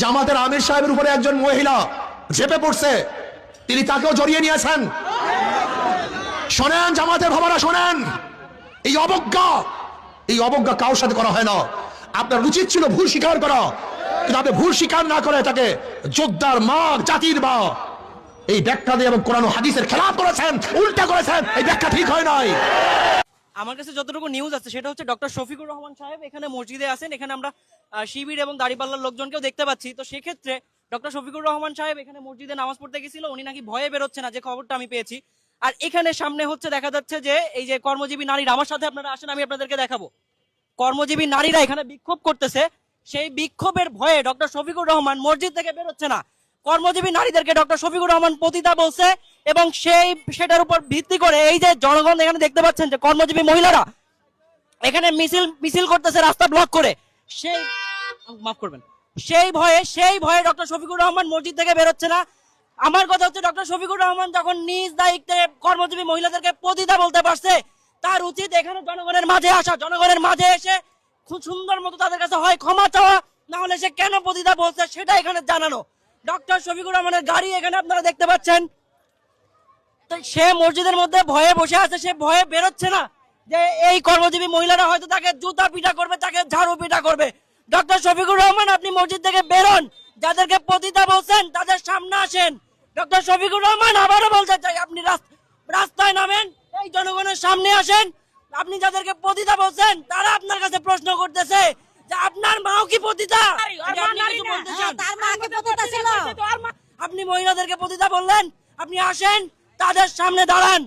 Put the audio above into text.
জামাতের আমির সাহেবের উপরে একজন মহিলা ঝেপে পড়ছে, তিনি তাকেও জড়িয়ে নিয়েছেন। শোনেন জামাতের বাবারা, শোনেন, এই অবজ্ঞা কারোর সাথে করা হয় না। আপনার উচিত ছিল ভুল স্বীকার করা, কিন্তু আপনি ভুল স্বীকার না করে তাকে যোদ্ধার মা, জাতির মা এই ব্যাখ্যা দিয়ে এবং কোরআন ও হাদিসের খেলাফ করেছেন, উল্টা করেছেন। এই ব্যাখ্যা ঠিক হয় নাই। আমার কাছে যতটুকু নিউজ আছে সেটা হচ্ছে ডক্টর শফিকুর রহমান সাহেব এখানে মসজিদে আছেন। এখানে আমরা শিবির এবং দাড়িপাল্লার লোকজনকেও দেখতে পাচ্ছি। তো সেক্ষেত্রে ডক্টর শফিকুর রহমান সাহেব এখানে মসজিদে নামাজ পড়তে গেছিল, উনি নাকি ভয়ে বেরোচ্ছে না, যে খবরটা আমি পেয়েছি। আর এখানে সামনে হচ্ছে দেখা যাচ্ছে যে এই যে কর্মজীবী নারীরা, আমার সাথে আপনারা আসেন, আমি আপনাদেরকে দেখাবো। কর্মজীবী নারীরা এখানে বিক্ষোভ করতেছে, সেই বিক্ষোভের ভয়ে ডক্টর শফিকুর রহমান মসজিদ থেকে বেরোচ্ছে না। কর্মজীবী নারীদেরকে ডক্টর শফিকুর রহমান পতিতা বলছে, এবং সেটার উপর ভিত্তি করে এই যে জনগণ এখানে দেখতে পাচ্ছেন যে কর্মজীবী মহিলারা এখানে মিছিল করতেছে রাস্তা ব্লক করে। সেই মাফ করবেন, সেই ভয়ে ডক্টর শফিকুর রহমান মসজিদ থেকে বেরোচ্ছে না। আমার কথা হচ্ছে ডক্টর শফিকুর রহমান যখন নিজ দায়িত্বে কর্মজীবী মহিলাদেরকে পতিতা বলতে পারছে, তার উচিত এখানে জনগণের মাঝে আসা, জনগণের মাঝে এসে খুব সুন্দর মতো তাদের কাছে হয় ক্ষমা চাওয়া, না হলে সে কেন পতিতা বলছে সেটা এখানে জানানো। ডক্টর শফিকুর রহমানের গাড়ি এখানে আপনারা দেখতে পাচ্ছেন, সে মসজিদের মধ্যে ভয়ে বসে আছে, সে ভয়ে বেরোচ্ছে না যে এই কর্মজীবী মহিলারা হয়তো তাকে জুতা পিটা করবে, তাকে ঝাড়ু পিটা করবে। ডক্টর শফিকুর রহমান, আপনি মসজিদ থেকে বেরোন, যাদেরকে পতিতা বলছেন তাদের সামনে আসেন। ডক্টর শফিকুর রহমান, আবারও বলতে চাই, আপনি রাস্তায় নামেন, এই জনগণের সামনে আসেন। আপনি যাদেরকে পতিতা বলছেন তারা আপনার কাছে প্রশ্ন করতেছে যে আপনার মাও কি পতিতা? আপনি মহিলাদেরকে পতিতা বললেন, আপনি আসেন, তাদের সামনে দাঁড়ান।